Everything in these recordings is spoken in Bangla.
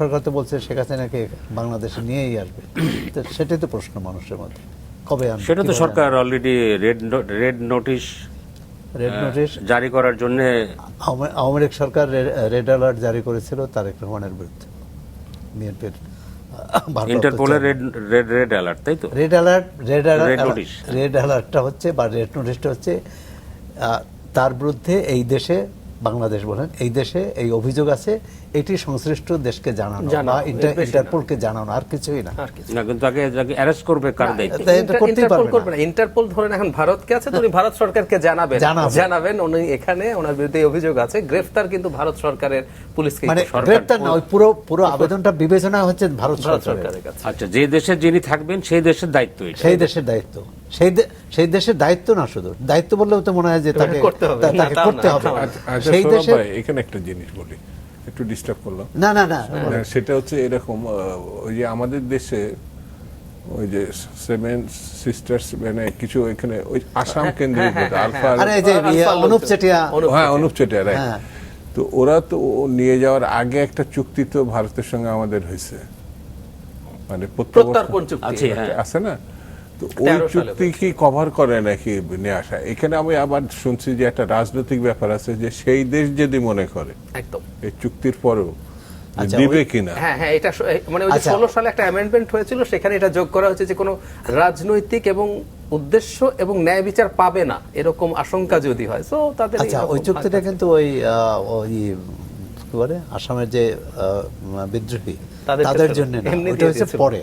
সরকার তো বলছে শেখ হাসিনাকে বাংলাদেশে নিয়েই আসবে, তো সেটাই তো প্রশ্ন মানুষের মধ্যে, কবে আনবে? সেটা তো সরকার অলরেডি রেড নোটিশ জারি করার জন্য আওয়ামী লীগ সরকার রেড অ্যালার্ট জারি করেছিল তারেক রহমানের বিরুদ্ধে, বিএনপির ইন্টারপোলের রেড অ্যালার্ট, তাই তো? রেড অ্যালার্টটা হচ্ছে বা রেড নোটিশটা হচ্ছে তার বিরুদ্ধে এই দেশে, বাংলাদেশ বলেন, এই দেশে এই অভিযোগ আছে, এটি সংশ্লিষ্ট দেশকে জানানো বা ইন্টারপোলকে জানানো, আর কিছুই না। কিন্তু আগে অ্যারেস্ট করবে কার দায়িত্ব? ইন্টারপোল করবে না। ইন্টারপোল ধরেন এখন ভারতকে আছে, উনি ভারত সরকারকে জানাবেন উনি এখানে ওনার বিরুদ্ধে অভিযোগ আছে, গ্রেফতার কিন্তু ভারত সরকারের পুলিশকে, মানে গ্রেফতার না, ওই পুরো আবেদনটা বিবেচনা হচ্ছে ভারত সরকারের কাছে। আচ্ছা, যে দেশে যিনি থাকবেন সেই দেশের দায়িত্ব, সেই দেশের দায়িত্ব, সেই দেশের দায়িত্ব না, শুধু দায়িত্ব বললেও তো মনে হয় যে তাকে করতে হবে। সেই দেশে এখানে একটা জিনিস বলি, একটু ডিস্টার্ব করলাম। না না না, সেটা হচ্ছে এরকম, ওই যে আমাদের দেশে ওই যে সেভেন সিস্টার্স মানে কিছু এখানে ওই আসাম কেন্দ্রিক আলফা, আরে যে অনুপ চেটিয়া, হ্যাঁ অনুপ চেটিয়া, রাইট। তো ওরা তো নিয়ে যাওয়ার আগে একটা চুক্তি তো ভারতের সঙ্গে আমাদের হয়েছে, মানে প্রত্যর্পণ চুক্তি আছে না? তো ওই চুক্তি কি কভার করে নাকি নিয়ে আসা? এখানে আমি আবার শুনছি যে একটা রাজনৈতিক ব্যাপার আছে, যে সেই দেশ যদি মনে করে একদম এই চুক্তির পরেও দিবে কিনা। হ্যাঁ হ্যাঁ, এটা মানে ওই যে 16 সালে একটা অ্যামেন্ডমেন্ট হয়েছিল, সেখানে এটা যোগ করা হয়েছে যে কোনো রাজনৈতিক এবং উদ্দেশ্য এবং ন্যায় বিচার পাবে না এরকম আশঙ্কা যদি হয়, সো তাদের। আচ্ছা, ওই চুক্তিটা কিন্তু ওই কি বলে আসামের যে বিদ্রোহী তাদের জন্য না, ওটা হচ্ছে পরে,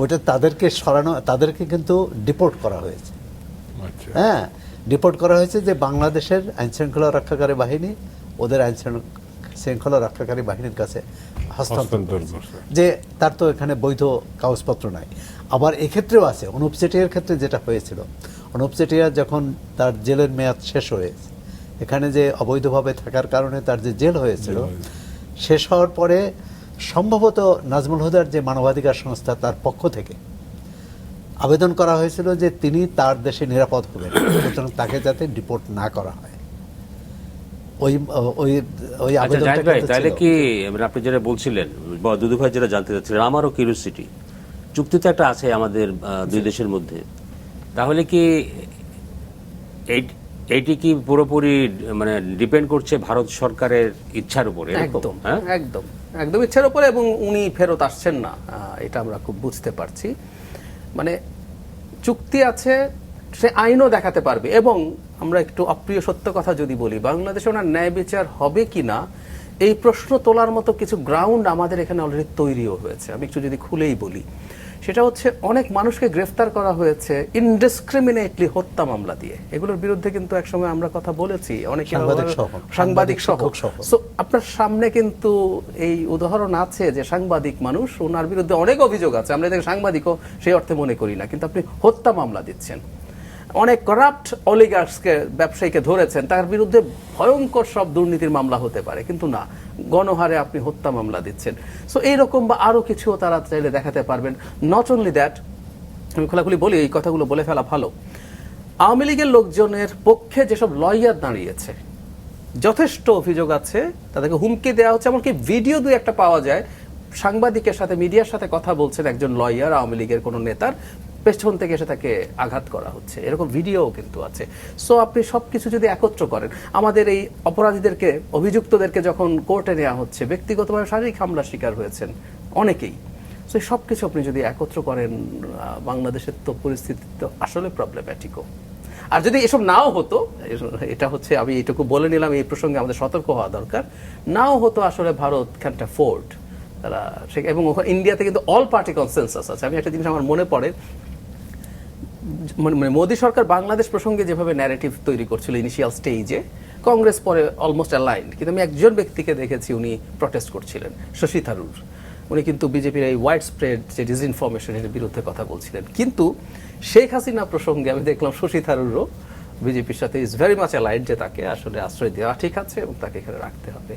ওটা তাদেরকে সরানো, তাদেরকে কিন্তু ডিপোর্ট করা হয়েছে। হ্যাঁ, ডিপোর্ট করা হয়েছে যে বাংলাদেশের আইন শৃঙ্খলা রক্ষাকারী বাহিনী ওদের আইন শৃঙ্খলা রক্ষাকারী বাহিনীর কাছে হস্তান্তর, যে তার তো এখানে বৈধ কাগজপত্র নাই। আবার এক্ষেত্রেও আছে, অনুপ চেটিয়ার ক্ষেত্রে যেটা হয়েছিল, অনুপ চেটিয়া যখন তার জেলের মেয়াদ শেষ হয়েছে, এখানে যে অবৈধভাবে থাকার কারণে তার যে জেল হয়েছিল, শেষ হওয়ার পরে সম্ভবত নাজমুল হুদার যে মানবাধিকার সংস্থা, তার পক্ষ থেকে আবেদন করা হয়েছিল যে তিনি তার দেশে নিরাপদ হবেন, সুতরাং তাকে যাতে ডিপোর্ট না করা হয়। ওই আবেদনটা তাহলে কি আপনি যেটা বলছিলেন, দুদু ভাই যেটা জানতে চাচ্ছিলেন, আমারও কিউরিওসিটি, চুক্তিতে একটা আছে আমাদের দুই দেশের মধ্যে, তাহলে কি এইটি কি পুরোপুরি মানে ডিপেন্ড করছে ভারত সরকারের ইচ্ছার উপরে? একদম একদম একদম ইচ্ছার উপরে, এবং উনি ফেরত আসছেন না, এটা আমরা খুব বুঝতে পারছি। মানে চুক্তি আছে, সে আইনও দেখাতে পারবে, এবং আমরা একটু অপ্রিয় সত্য কথা যদি বলি, বাংলাদেশে ওনার ন্যায় বিচার হবে কিনা এই প্রশ্ন তোলার মতো কিছু গ্রাউন্ড আমাদের এখানে অলরেডি তৈরিও হয়েছে। আমি একটু যদি খুলেই বলি, সেটা হচ্ছে অনেক মানুষকে গ্রেফতার করা হয়েছে ইনডিসক্রিমিনেটলি হত্যা মামলা দিয়ে। এগুলোর বিরুদ্ধে কিন্তু একসময় আমরা কথা বলেছি, অনেক সাংবাদিক সহ। সো আপনার সামনে কিন্তু এই উদাহরণ আছে যে সাংবাদিক মানুষ, ওনার বিরুদ্ধে অনেক অভিযোগ আছে, আমরা এটাকে সাংবাদিকও সেই অর্থে মনে করি না, কিন্তু আপনি হত্যা মামলা দিচ্ছেন। অনেক করাপ্ট অলিগার্সকে, ব্যবসায়ীকে ধরেছেন, তার বিরুদ্ধে ভয়ঙ্কর সব দুর্নীতির মামলা হতে পারে, কিন্তু না, গণহারে আপনি হত্যা মামলা দিচ্ছেন। সো এইরকম বা আরো কিছু তারা চাইলে দেখাতে পারবেন। নট অনলি দ্যাট, আমি খোলাখুলি বলি, এই কথাগুলো বলে ফেলা ভালো, আওয়ামী লীগের লোকজনের পক্ষে যেসব লয়ার দাঁড়িয়েছে, যথেষ্ট অভিযোগ আছে, তাদেরকে হুমকি দেওয়া হচ্ছে, এমনকি ভিডিও দুই একটা পাওয়া যায়, সাংবাদিকের সাথে, মিডিয়ার সাথে কথা বলছেন একজন লয়ার, আওয়ামী লীগের কোনো নেতার পেছন থেকে এসে তাকে আঘাত করা হচ্ছে, এরকম ভিডিও কিন্তু আছে। সো আপনি সবকিছু যদি একত্র করেন, আমাদের এই অপরাধীদেরকে, অভিযুক্তদেরকে যখন কোর্টে নেওয়া হচ্ছে, ব্যক্তিগতভাবে শারীরিক হামলার শিকার হয়েছেন অনেকেই, সো সব কিছু আপনি যদি একত্র করেন, বাংলাদেশের তো পরিস্থিতি তো আসলে প্রবলেম্যাটিকও। আর যদি এসব নাও হতো, এটা হচ্ছে, আমি এইটুকু বলে নিলাম, এই প্রসঙ্গে আমাদের সতর্ক হওয়া দরকার, নাও হতো আসলে ভারত ক্যান্ট অ্যাফোর্ড তারা, এবং ইন্ডিয়াতে কিন্তু অল পার্টি কনসেনসাস আছে। আমি একটা জিনিস আমার মনে পড়ে, মানে মোদী সরকার বাংলাদেশ প্রসঙ্গে যেভাবে ন্যারেটিভ তৈরি করছিল ইনিশিয়াল স্টেজে, কংগ্রেস পরে অলমোস্ট অ্যালাইন্ড, কিন্তু আমি একজন ব্যক্তিকে দেখেছি উনি প্রটেস্ট করছিলেন, শশী থারুর। উনি কিন্তু বিজেপির এই ওয়াইড স্প্রেড যে ডিসইনফরমেশনের বিরুদ্ধে কথা বলছিলেন। কিন্তু শেখ হাসিনা প্রসঙ্গে আমি দেখলাম শশী থারুরও বিজেপির সাথে ইজ ভেরি মাচ অ্যালাইন্ড, যে তাকে আসলে আশ্রয় দেওয়া ঠিক আছে এবং তাকে এখানে রাখতে হবে।